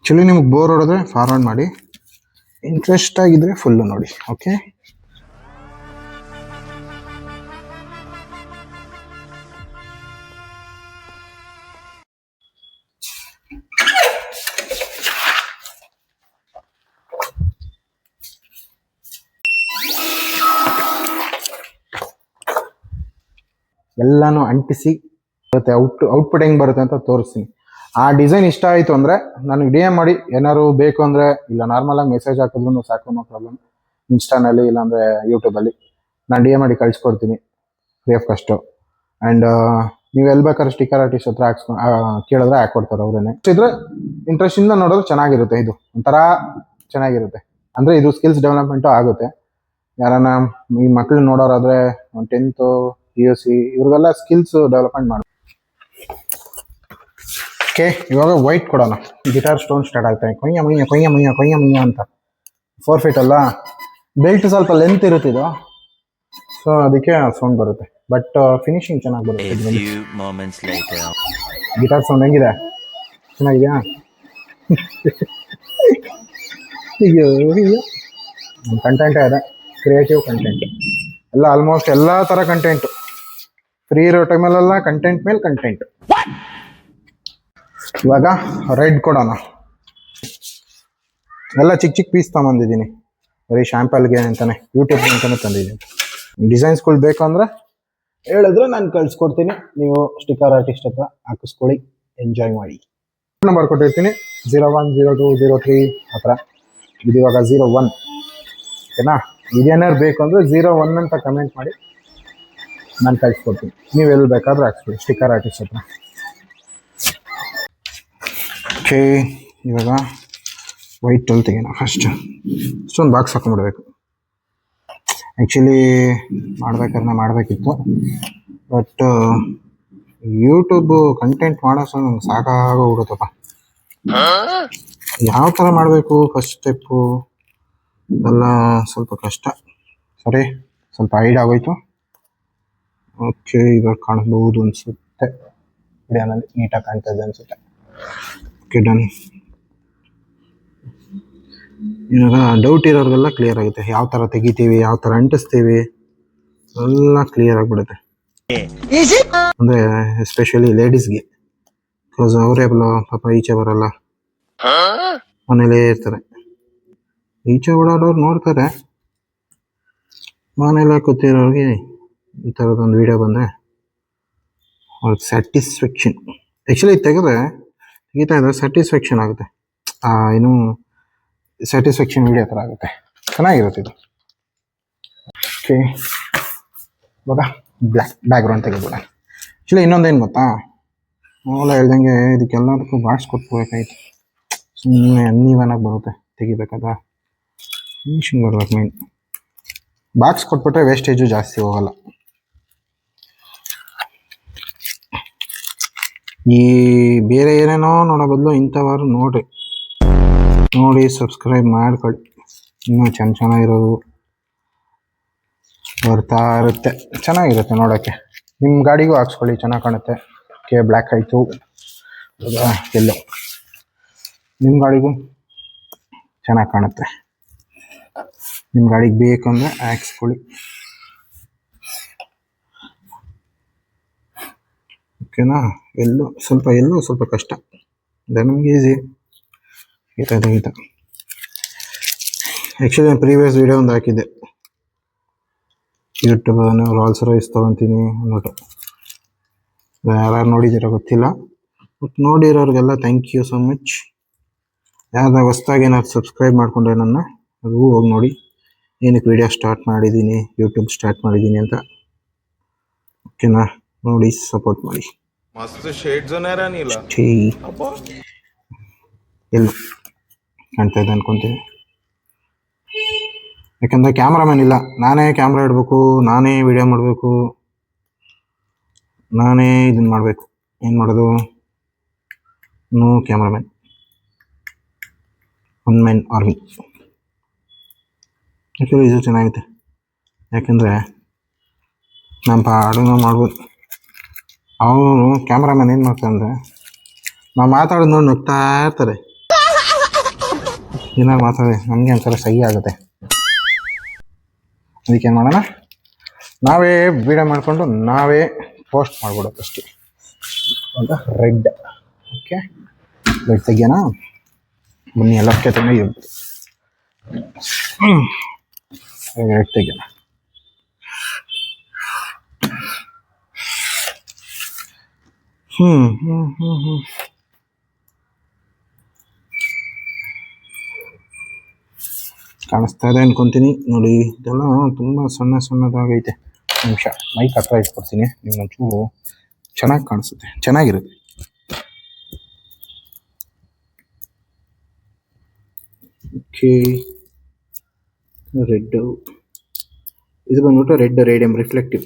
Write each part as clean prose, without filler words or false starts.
Actually ನಿಮ್ಗೆ bore ಹೊಡೆದ್ರೆ forward ಮಾಡಿ, ಇಂಟ್ರೆಸ್ಟ್ ಆಗಿದ್ರೆ ಫುಲ್ಲು ನೋಡಿ. ಓಕೆ, ಎಲ್ಲಾನು ಅಂಟಿಸಿ ಬರುತ್ತೆ. ಔಟ್ಪುಟ್ ಹೆಂಗೆ ಬರುತ್ತೆ ಅಂತ ತೋರಿಸ್ತೀನಿ. ಆ ಡಿಸೈನ್ ಇಷ್ಟ ಆಯಿತು ಅಂದರೆ ನನಗೆ ಡಿ ಎಮ್ ಮಾಡಿ, ಏನಾದ್ರು ಬೇಕು ಅಂದರೆ, ಇಲ್ಲ ನಾರ್ಮಲಾಗಿ ಮೆಸೇಜ್ ಹಾಕಿದ್ರು ಸಾಕು, ನೋ ಪ್ರಾಬ್ಲಮ್. ಇನ್ಸ್ಟಾನಲ್ಲಿ ಇಲ್ಲಾಂದರೆ ಯೂಟ್ಯೂಬಲ್ಲಿ ನಾನು ಡಿ ಎಮ್ ಮಾಡಿ ಕಳಿಸ್ಕೊಡ್ತೀನಿ ಫ್ರೀ ಆಫ್ ಕಾಸ್ಟು. ಆ್ಯಂಡ್ ನೀವು ಎಲ್ಲಿ ಬೇಕಾದ್ರೆ ಸ್ಟಿಕ್ಕರ್ ಆರ್ಟಿಸ್ಟ್ ಹತ್ರ ಕೇಳಿದ್ರೆ ಹಾಕ್ಕೊಡ್ತಾರೆ ಅವರೇನೆ. ಇದ್ರೆ ಇಂಟ್ರೆಸ್ಟಿಂದ ನೋಡೋದು ಚೆನ್ನಾಗಿರುತ್ತೆ. ಇದು ಒಂಥರ ಚೆನ್ನಾಗಿರುತ್ತೆ. ಅಂದರೆ ಇದು ಸ್ಕಿಲ್ಸ್ ಡೆವಲಪ್ಮೆಂಟು ಆಗುತ್ತೆ. ಯಾರನ್ನ ಈ ಮಕ್ಳು ನೋಡೋರಾದರೆ ಒಂದು 10th PUC ಇವ್ರಿಗೆಲ್ಲ ಸ್ಕಿಲ್ಸ್ ಡೆವಲಪ್ಮೆಂಟ್ ಮಾಡಿ. ಓಕೆ, ಇವಾಗ ವೈಟ್ ಕೊಡೋಣ. ಗಿಟಾರ್ ಸ್ಟೋನ್ ಸ್ಟಾರ್ಟ್ ಆಗ್ತಾನೆ, ಕೊಯ್ಯ ಮುಯ್ಯ ಕೊಯ್ಯ ಮುಯ್ಯ ಕೊಯ್ಯ ಮುಯ್ಯ ಅಂತ. 4 feet ಅಲ್ಲ, ಬೆಲ್ಟ್ ಸ್ವಲ್ಪ ಲೆಂತ್ ಇರುತ್ತೆ ಇದು, ಸೊ ಅದಕ್ಕೆ ಸೌಂಡ್ ಬರುತ್ತೆ. ಬಟ್ ಫಿನಿಶಿಂಗ್ ಚೆನ್ನಾಗಿ ಬರುತ್ತೆ. ಗಿಟಾರ್ ಸೌಂಡ್ ಹೆಂಗಿದೆ? ಚೆನ್ನಾಗಿದೆಯಾ? ಅಯ್ಯೋ ನಮ್ಮ ಕಂಟೆಂಟೇ ಅದೇ, ಕ್ರಿಯೇಟಿವ್ ಕಂಟೆಂಟ್ ಎಲ್ಲ. ಆಲ್ಮೋಸ್ಟ್ ಎಲ್ಲ ಥರ ಕಂಟೆಂಟು ಫ್ರೀ ಇರೋ ಟೈಮಲ್ಲೆಲ್ಲ ಕಂಟೆಂಟ್ ಮೇಲೆ ಕಂಟೆಂಟ್. ಇವಾಗ ರೆಡ್ ಕೊಡೋಣ. ಎಲ್ಲ ಚಿಕ್ಕ ಚಿಕ್ಕ ಪೀಸ್ ತೊಗೊಂಬಂದಿದ್ದೀನಿ, ಬರೀ ಶಾಂಪಲ್ಗೆ ಅಂತಾನೆ, ಯೂಟ್ಯೂಬ್ಗೆ ಅಂತಾನೆ ತಂದಿದ್ದೀನಿ. ಡಿಸೈನ್ಸ್ಗಳು ಬೇಕು ಅಂದರೆ ಹೇಳಿದ್ರೆ ನಾನು ಕಳಿಸ್ಕೊಡ್ತೀನಿ. ನೀವು ಸ್ಟಿಕ್ಕರ್ ಆರ್ಟಿಸ್ಟ್ ಹತ್ರ ಹಾಕಿಸ್ಕೊಳ್ಳಿ, ಎಂಜಾಯ್ ಮಾಡಿ. ನಂಬರ್ ಕೊಟ್ಟಿರ್ತೀನಿ 01, 02, 03 ಆ ಥರ. ಇದು ಇವಾಗ 01. ಓಕೆನಾ? ಇದೇನಾದ್ರು ಬೇಕು ಅಂದರೆ 01 ಅಂತ ಕಮೆಂಟ್ ಮಾಡಿ, ನಾನು ಕಳಿಸ್ಕೊಡ್ತೀನಿ. ನೀವು ಎಲ್ಲಿ ಬೇಕಾದ್ರೂ ಹಾಕ್ಸ್ಕೊಳ್ಳಿ ಸ್ಟಿಕ್ಕರ್ ಆರ್ಟಿಸ್ಟ್ ಹತ್ರ. ಓಕೆ, ಇವಾಗ ವೈಟಲ್ಲಿ ತೆಗೋಣ. ಫಸ್ಟ್ ಇಷ್ಟೊಂದು ಬಾಕ್ಸ್ ಹಾಕೊಂಡ್ಬಿಡ್ಬೇಕು. ಆ್ಯಕ್ಚುಲಿ ಮಾಡಬೇಕಿತ್ತು, ಬಟ್ ಯೂಟ್ಯೂಬು ಕಂಟೆಂಟ್ ಮಾಡೋ ಸಹ ನಂಗೆ ಸಾಕಾಗೋಗ್ಬಿಡುತ್ತಪ್ಪ. ಯಾವ ಥರ ಮಾಡಬೇಕು ಫಸ್ಟ್ ಸ್ಟೆಪ್ಪು ಎಲ್ಲ ಸ್ವಲ್ಪ ಕಷ್ಟ. ಸರಿ, ಸ್ವಲ್ಪ ಹೈಡ್ ಆಗೋಯ್ತು. ಓಕೆ, ಇವಾಗ ಕಾಣಬಹುದು ಅನಿಸುತ್ತೆ, ವಿಡಿಯೋನಲ್ಲಿ ನೀಟಾಗಿ ಕಾಣ್ತಾ ಇದೆ ಅನಿಸುತ್ತೆ. Okay, done. ಇವಾಗ ಡೌಟ್ ಇರೋರಿಗೆಲ್ಲ ಕ್ಲಿಯರ್ ಆಗುತ್ತೆ, ಯಾವ ಥರ ತೆಗಿತೀವಿ, ಯಾವ ಥರ ಅಂಟಿಸ್ತೀವಿ, ಎಲ್ಲ ಕ್ಲಿಯರ್ ಆಗಿಬಿಡುತ್ತೆ. ಅಂದರೆ ಎಸ್ಪೆಷಲಿ ಲೇಡೀಸ್ಗೆ, ಬಿಕಾಸ್ ಅವರೇ ಪಾಪ ಈಚೆ ಬರಲ್ಲ, ಮನೇಲೇ ಇರ್ತಾರೆ. ಈಚೆ ಓಡಾಡೋರು ನೋಡ್ತಾರೆ, ಮನೇಲೆ ಕೂತಿರೋರಿಗೆ ಈ ಥರದೊಂದು ವಿಡಿಯೋ ಬಂದರೆ ಅವ್ರಿಗೆ ಸ್ಯಾಟಿಸ್ಫ್ಯಾಕ್ಷನ್. ಆ್ಯಕ್ಚುಲಿ ತೆಗೆತಾ ಇದ್ರೆ ಸ್ಯಾಟಿಸ್ಫ್ಯಾಕ್ಷನ್ ಆಗುತ್ತೆ. ಏನು ಸ್ಯಾಟಿಸ್ಫ್ಯಾಕ್ಷನ್ ವಿಡಿಯೋ ಥರ ಆಗುತ್ತೆ, ಚೆನ್ನಾಗಿರುತ್ತೆ ಇದು. ಓಕೆ, ಇವಾಗ ಬ್ಯಾಕ್ಗ್ರೌಂಡ್ ತೆಗೆದ್ಬಿಡ. ಆ್ಯಕ್ಚುಲಿ ಇನ್ನೊಂದೇನು ಗೊತ್ತಾ, ನಾವೆಲ್ಲ ಹೇಳ್ದಂಗೆ ಇದಕ್ಕೆಲ್ಲದಕ್ಕೂ ಬಾಕ್ಸ್ ಕೊಟ್ಕೋಬೇಕಾಯ್ತು. ಸುಮ್ಮನೆ ಅನ್ನೀವನಾಗಿ ಬರುತ್ತೆ ತೆಗಿಬೇಕಾದ್ರೆ. ಫಿನಿಶಿಂಗ್ ಬರ್ಬೇಕು ಮೇನ್. ಬಾಕ್ಸ್ ಕೊಟ್ಬಿಟ್ರೆ ವೇಸ್ಟೇಜು ಜಾಸ್ತಿ ಹೋಗಲ್ಲ. ಈ ಬೇರೆ ಏನೇನೋ ನೋಡೋ ಬದಲು ಇಂಥವಾರು ನೋಡಿ ಸಬ್ಸ್ಕ್ರೈಬ್ ಮಾಡ್ಕೊಳ್ಳಿ. ಇನ್ನೂ ಚೆನ್ನಾಗಿರೋದು ಬರ್ತಾ ಇರುತ್ತೆ, ಚೆನ್ನಾಗಿರುತ್ತೆ ನೋಡೋಕ್ಕೆ. ನಿಮ್ಮ ಗಾಡಿಗೂ ಹಾಕ್ಸ್ಕೊಳ್ಳಿ, ಚೆನ್ನಾಗಿ ಕಾಣುತ್ತೆ. ಓಕೆ, ಬ್ಲ್ಯಾಕ್ ಆಯಿತು, ಎಲ್ಲೋ ನಿಮ್ಮ ಗಾಡಿಗೂ ಚೆನ್ನಾಗಿ ಕಾಣುತ್ತೆ. ನಿಮ್ಮ ಗಾಡಿಗೆ ಬೇಕಂದರೆ ಹಾಕ್ಸ್ಕೊಳ್ಳಿ. ಓಕೆನಾ? ಎಲ್ಲೋ ಸ್ವಲ್ಪ ಕಷ್ಟ, ನಮಗೆ ಈಸಿ ಗೀತ. ಆ್ಯಕ್ಚುಲಿ ನಾನು ಪ್ರೀವಿಯಸ್ ವಿಡಿಯೋ ಒಂದು ಹಾಕಿದ್ದೆ, ಯೂಟ್ಯೂಬ್ ರಾಲ್ಸ್ ರಾಯ್ಸ್ ತೊಗೊತೀನಿ ಅಂದ್ಬಿಟ್ಟು. ಯಾರು ನೋಡಿದ್ದೀರೋ ಗೊತ್ತಿಲ್ಲ, ಬಟ್ ನೋಡಿರೋರಿಗೆಲ್ಲ ಥ್ಯಾಂಕ್ ಯು ಸೊ ಮಚ್. ಯಾರ್ದಾಗ ಹೊಸ್ದಾಗಿ ಏನಾದ್ರು ಸಬ್ಸ್ಕ್ರೈಬ್ ಮಾಡಿಕೊಂಡ್ರೆ ನನ್ನ ಅದು ಹೋಗಿ ನೋಡಿ, ಏನಕ್ಕೆ ವಿಡಿಯೋ ಸ್ಟಾರ್ಟ್ ಮಾಡಿದ್ದೀನಿ, ಯೂಟ್ಯೂಬ್ ಸ್ಟಾರ್ಟ್ ಮಾಡಿದ್ದೀನಿ ಅಂತ. ಓಕೆನಾ? ನೋಡಿ ಸಪೋರ್ಟ್ ಮಾಡಿ. ಎಲ್ಲ ಕಾಣ್ತಾ ಇದೆ ಅನ್ಕೊಂತೀನಿ, ಯಾಕಂದರೆ ಕ್ಯಾಮ್ರಾಮನ್ ಇಲ್ಲ, ನಾನೇ ಕ್ಯಾಮ್ರಾ ಇಡಬೇಕು, ನಾನೇ ವಿಡಿಯೋ ಮಾಡಬೇಕು, ನಾನೇ ಇದನ್ನು ಮಾಡಬೇಕು. ಏನು ಮಾಡೋದು? No cameraman, one man army. Actually ಇದು ಚೆನ್ನಾಗಿದೆ, ಯಾಕೆಂದರೆ ನಮ್ಮ ಪಾಡನ್ನು ಮಾಡ್ಬೋದು. ಅವರು ಕ್ಯಾಮ್ರಾಮನ್ ಏನು ಮಾಡ್ತಾರೆ ಅಂದರೆ ನಾವು ಮಾತಾಡೋದು ನೋಡಿ ನಗ್ತಾ ಇರ್ತಾರೆ. ಏನಾರು ಮಾತಾಡಿ ನಮಗೆ ಒಂಥರ ಸಹಿ ಆಗುತ್ತೆ. ಅದಕ್ಕೇನು ಮಾಡೋಣ, ನಾವೇ ವಿಡಿಯೋ ಮಾಡಿಕೊಂಡು ನಾವೇ ಪೋಸ್ಟ್ ಮಾಡ್ಬಿಡೋದು ಅಷ್ಟೇ. ಹೌದಾ? ರೆಡ್. ಓಕೆ, ರೆಡ್ ತೆಗಿಯೋಣ. ಬನ್ನಿ ಎಲ್ಲಕ್ಕೆ ತೆಗಿ. ರೆಡ್ ತೆಗಿಯೋಣ. ಕಾಣಿಸ್ತಾ ಇದೆ ಅನ್ಕೊಂತೀನಿ ನೋಡಿ. ಇದೆಲ್ಲ ತುಂಬ ಸಣ್ಣದಾಗೈತೆ. ನಿಮಿಷ ಮೈಕ್ ಹತ್ರ ಇಟ್ಕೊಡ್ತೀನಿ, ನಿಮ್ಗೆ ಒಂಚೂರು ಚೆನ್ನಾಗಿ ಕಾಣಿಸುತ್ತೆ, ಚೆನ್ನಾಗಿರುತ್ತೆ. Okay, red. ಇದು ಬಂದ್ಬಿಟ್ಟು red radium reflective.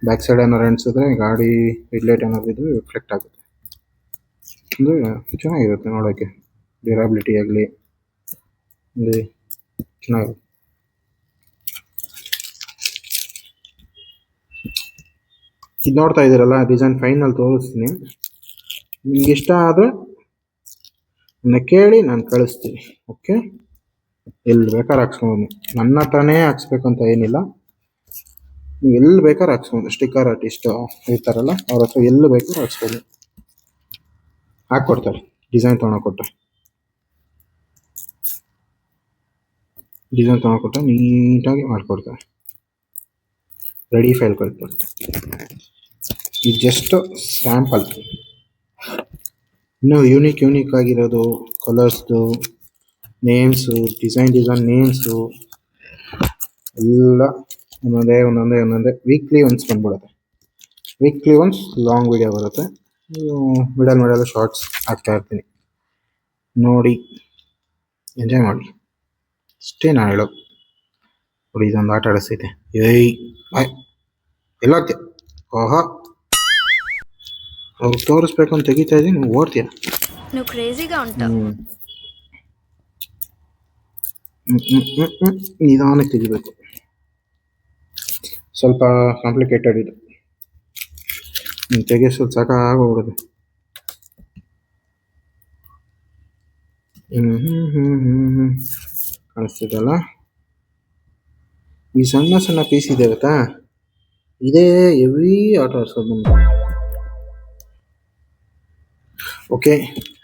Back side ಏನಾರು ಅನಿಸಿದ್ರೆ ಗಾಡಿ ಹೆಡ್ಲೈಟ್ ಏನಾದ್ರು ಇದ್ರೆ ರಿಫ್ಲೆಕ್ಟ್ ಆಗುತ್ತೆ. ಅಂದರೆ ಚೆನ್ನಾಗಿರುತ್ತೆ ನೋಡೋಕ್ಕೆ, ಡ್ಯೂರಾಬಿಲಿಟಿ ಆಗಲಿ ಅಂದರೆ ಚೆನ್ನಾಗಿರುತ್ತೆ. ಇದು ನೋಡ್ತಾ ಇದ್ದೀರಲ್ಲ, ಡಿಸೈನ್ ಫೈನಲ್ ತೋರಿಸ್ತೀನಿ. ನಿಮ್ಗೆ ಇಷ್ಟ ಆದರೆ ನನ್ನ ಕೇಳಿ ನಾನು ಕಳಿಸ್ತೀನಿ. ಓಕೆ, ಎಲ್ಲಿ ಬೇಕಾದ್ರೆ ಹಾಕ್ಸ್ಕೊಬೋದು. ನನ್ನ ಹತ್ರನೇ ಹಾಕ್ಸ್ಬೇಕಂತ ಏನಿಲ್ಲ, ನೀವು ಎಲ್ಲಿ ಬೇಕಾದ್ರೆ ಹಾಕ್ಸ್ಬೋದು. ಸ್ಟಿಕ್ಕರ್ ಆರ್ಟಿಸ್ಟ್ ಇರ್ತಾರಲ್ಲ, ಅವ್ರ ಹತ್ರ ಎಲ್ಲಿ ಬೇಕಾದ್ರೆ ಹಾಕ್ಸ್ಬೋದು, ಹಾಕ್ಕೊಡ್ತಾರೆ. ಡಿಸೈನ್ ತೊಗೊಂಡ್ಕೊಟ್ರೆ ನೀಟಾಗಿ ಮಾಡಿಕೊಡ್ತಾರೆ. ರೆಡಿ ಫೈಲ್ ಕೊಡ್ತಾರೆ. ಇದು ಜಸ್ಟ್ ಸ್ಯಾಂಪಲ್. ಇನ್ನೂ ಯೂನಿಕ್ ಆಗಿರೋದು ಕಲರ್ಸ್ದು ನೇಮ್ಸು, ಡಿಸೈನ್ ನೇಮ್ಸು ಎಲ್ಲ ಒಂದೊಂದೇ ವೀಕ್ಲಿ ಒನ್ಸ್ ಬಂದ್ಬಿಡುತ್ತೆ. ವೀಕ್ಲಿ ಒನ್ಸ್ ಲಾಂಗ್ ವಿಡಿಯೋ ಬರುತ್ತೆ. ಮಿಡಲ್ ಶಾರ್ಟ್ಸ್ ಹಾಕ್ತಾ ಇರ್ತೀನಿ, ನೋಡಿ ಎಂಜಾಯ್ ಮಾಡಿ ಅಷ್ಟೇ ನಾನು ಹೇಳೋದು. ನೋಡಿ, ಇದೊಂದು ಆಟ ಆಡಿಸ್ತೈತೆ. ಎಲ್ಲೋಗ್ತೀಯ? ಓಹೋ, ಅವ್ರು ತೋರಿಸ್ಬೇಕು ಅಂತ ತೆಗಿತಾ ಇದ್ದೀನಿ, ನೀವು ಓಡ್ತೀಯ. ನಿಧಾನಕ್ಕೆ ತೆಗಿಬೇಕು, ಸ್ವಲ್ಪ ಕಾಂಪ್ಲಿಕೇಟೆಡ್ ಇದು. ತೆಗೆಸೋದು ಸಾಕಾಗೋಗ್ಬಿಡುತ್ತೆ. ಕಾಣಿಸ್ತಿದಲ್ಲ, ಈ ಸಣ್ಣ ಪೀಸ್ ಇದೆ ಗೊತ್ತಾ, ಇದೇ ಹೆವಿ ಆಟ ಆಡ್ಸೋದು ನಮ್ಗೆ. ಓಕೆ,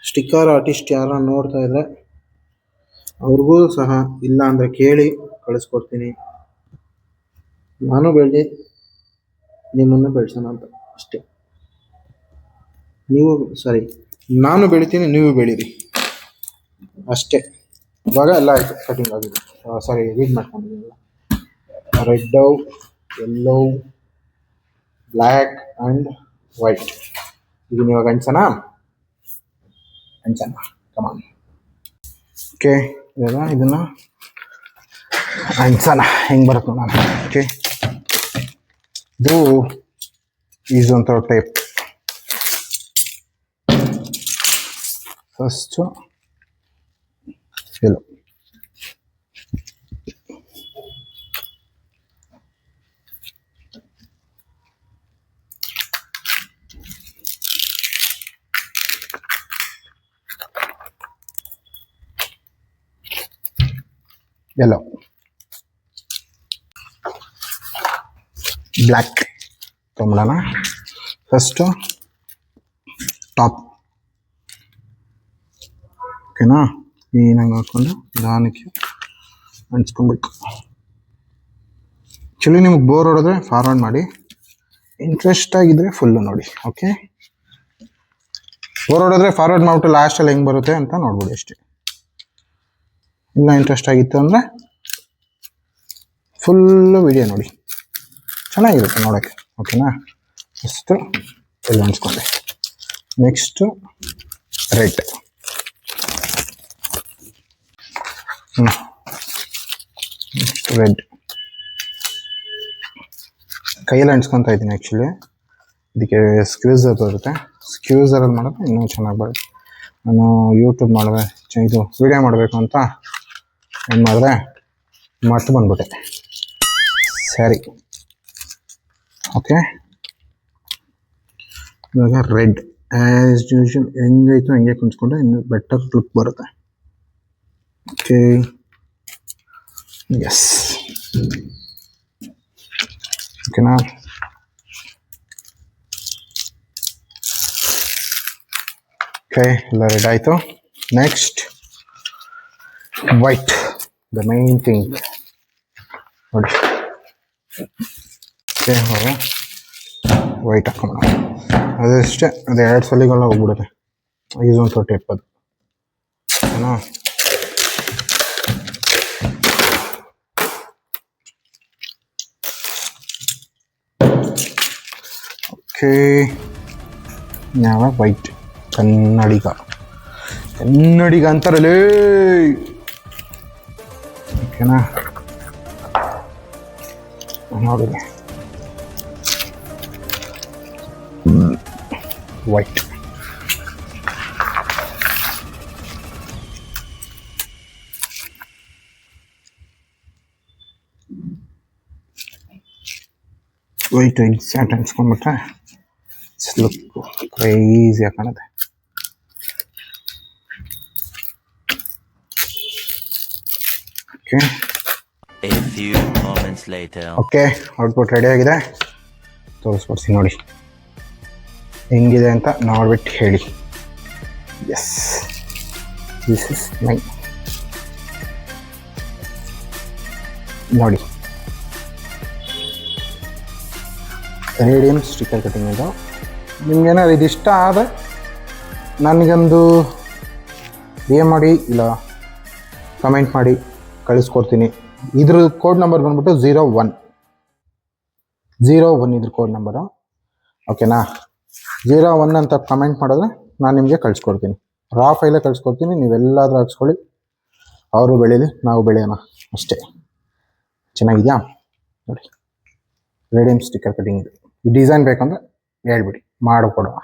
ಸ್ಟಿಕ್ಕರ್ ಆರ್ಟಿಸ್ಟ್ ಯಾರ ನೋಡ್ತಾ ಇದ್ರೆ ಅವ್ರಿಗೂ ಸಹ ಇಲ್ಲ ಅಂದರೆ ಕೇಳಿ ಕಳಿಸ್ಕೊಡ್ತೀನಿ. ನಾನು ಬೆಳೆದಿ ನಿಮ್ಮನ್ನು ಬೆಳೆಸೋಣ ಅಂತ ಅಷ್ಟೇ. ನಾನು ಬೆಳಿತೀನಿ, ನೀವು ಬೆಳೀರಿ ಅಷ್ಟೇ. ಇವಾಗ ಎಲ್ಲ ಆಯಿತು, ಕಟಿಂಗ್ ಆಗಿದೆ. ರೀಡ್ ಮಾಡ್ಕೊಂಡಿದ್ದೀನಲ್ಲ. Red, yellow, black and white. ಇದನ್ನ ಇವಾಗ ಅಂಚನ ಕಮಾನ್. ಓಕೆ, ಇವಾಗ ಇದನ್ನು ಅಂಚನ ಹೆಂಗೆ ಬರುತ್ತೆ ನಾನು. ಓಕೆ, ಇದು ಒಂಥರ type. First yellow, yellow, black ತೊಗೊಂಬಿಡೋಣ. First top. ಓಕೆನಾ? ಕ್ಲೀನಾಗಿ ಹಾಕ್ಕೊಂಡು ನಿಧಾನಕ್ಕೆ ಅಂಟಿಸ್ಕೊಬೇಕು. ಆ್ಯಕ್ಚುಲಿ ನಿಮಗೆ ಬೋರ್ ಹೊಡೆದ್ರೆ ಫಾರ್ವರ್ಡ್ ಮಾಡಿ, ಇಂಟ್ರೆಸ್ಟ್ ಆಗಿದ್ದರೆ ಫುಲ್ಲು ನೋಡಿ. ಓಕೆ, ಬೋರ್ ಹೊಡೆದ್ರೆ ಫಾರ್ವರ್ಡ್ ಮಾಡಿಬಿಟ್ಟು ಲಾಸ್ಟಲ್ಲಿ ಹೆಂಗೆ ಬರುತ್ತೆ ಅಂತ ನೋಡ್ಬಿಡಿ ಅಷ್ಟೇ. ಇಲ್ಲ ಇಂಟ್ರೆಸ್ಟ್ ಆಗಿತ್ತು ಅಂದರೆ ಫುಲ್ಲು ವಿಡಿಯೋ ನೋಡಿ, ಚೆನ್ನಾಗಿರುತ್ತೆ ನೋಡೋಕ್ಕೆ. ಓಕೆನಾ? ಫಸ್ಟು ಎಲ್ಲ ಅನ್ಸ್ಕೊಂಡೆ. Next red. ನೆಕ್ಸ್ಟ್ ರೆಡ್ ಕೈಯಲ್ಲಿ ಅಂಟ್ಸ್ಕೊತಾ ಇದ್ದೀನಿ. ಆ್ಯಕ್ಚುಲಿ ಇದಕ್ಕೆ ಸ್ಕ್ಯೂಸರ್ ಬರುತ್ತೆ, ಸ್ಕ್ಯೂಸರಲ್ಲಿ ಮಾಡಿದ್ರೆ ಇನ್ನೂ ಚೆನ್ನಾಗಿ ಬರುತ್ತೆ. ನಾನು ಯೂಟ್ಯೂಬ್ ಮಾಡಿದೆ, ಇದು ವಿಡಿಯೋ ಮಾಡಬೇಕು ಅಂತ ಏನು ಮಾಡಿದೆ, ಮರ್ತು ಬಂದ್ಬಿಟ್ಟೆ. ಸರಿ, ಓಕೆ. ಇವಾಗ ರೆಡ್ ಆ್ಯಸ್ ಯೂಶುವಲ್ ಹೆಂಗೈತು ಹಂಗೆ ಕುಂತ್ಕೊಂಡ್ರೆ ಇನ್ನು ಬೆಟರ್ ಲುಕ್ ಬರುತ್ತೆ. ಓಕೆ, ಎಸ್, ಓಕೆನಾ. ಓಕೆ, ಎಲ್ಲ ರೆಡಿ ಆಯಿತು. Next white, the main thing ನೋಡಿ. ಓಕೆ, ಇವಾಗ ವೈಟ್ ಹಾಕೋಣ. ಅದಷ್ಟೇ, ಅದು 2 ಸಲಿಗೆಲ್ಲ ಹೋಗ್ಬಿಡುತ್ತೆ. ಇದೊಂದು ತೊಟ್ಟಿ ಎಪ್ಪದು ಓಕೆನಾ. ಓಕೆ, ಯಾವ ವೈಟ್ ಕನ್ನಡಿಗ ಅಂತಾರಲ್ಲೇ ಓಕೆನಾ. ನೋಡಿ ವೈಟ್, ವೈಟ್ ಎಕ್ಸಾಕ್ಟ್ ಅನ್ಸ್ಕೊಂಡ್ಬಿಟ್ರೆ ಲುಕ್ ಕ್ರೇಜಿಯಾಗಿ ಕಾಣುತ್ತೆ. ಓಕೆ, ಓಕೆ, ಔಟ್ಪುಟ್ ರೆಡಿ ಆಗಿದೆ. ತೋರಿಸ್ಕೊಡ್ತೀನಿ ನೋಡಿ ಹೆಂಗಿದೆ ಅಂತ ನೋಡ್ಬಿಟ್ಟು ಹೇಳಿ. ಎಸ್, ದಿಸ್ ಇಸ್ ಮೈ ನೋಡಿ ರೇಡಿಯಂ ಸ್ಟಿಕ್ಕರ್ ಕಟಿಂಗ್ ಇದು. ನಿಮ್ಗೇನಾದ್ರು ಇದಿಷ್ಟ ಆದರೆ ನನಗೊಂದು DM ಮಾಡಿ ಇಲ್ಲ ಕಮೆಂಟ್ ಮಾಡಿ ಕಳಿಸ್ಕೊಡ್ತೀನಿ. ಇದ್ರ ಕೋಡ್ ನಂಬರ್ ಬಂದ್ಬಿಟ್ಟು 01 ಇದ್ರ ಕೋಡ್ ನಂಬರು ಓಕೆನಾ. 01 ಅಂತ ಕಮೆಂಟ್ ಮಾಡಿದ್ರೆ ನಾನು ನಿಮಗೆ ಕಳಿಸ್ಕೊಡ್ತೀನಿ. ರಾ ಫೈಲೇ ಕಳಿಸ್ಕೊಡ್ತೀನಿ. ನೀವೆಲ್ಲಾದರೂ ಹಾಕ್ಸ್ಕೊಳ್ಳಿ, ಅವರು ಬೆಳೀಲಿ, ನಾವು ಬೆಳೆಯೋಣ ಅಷ್ಟೇ. ಚೆನ್ನಾಗಿದೆಯಾ ನೋಡಿ, ರೇಡಿಯಂ ಸ್ಟಿಕ್ಕರ್ ಕಟಿಂಗ್ ಇದು. ಈ ಡಿಸೈನ್ ಬೇಕಂದ್ರೆ ಹೇಳ್ಬಿಡಿ, ಮಾಡಿಕೊಡುವ.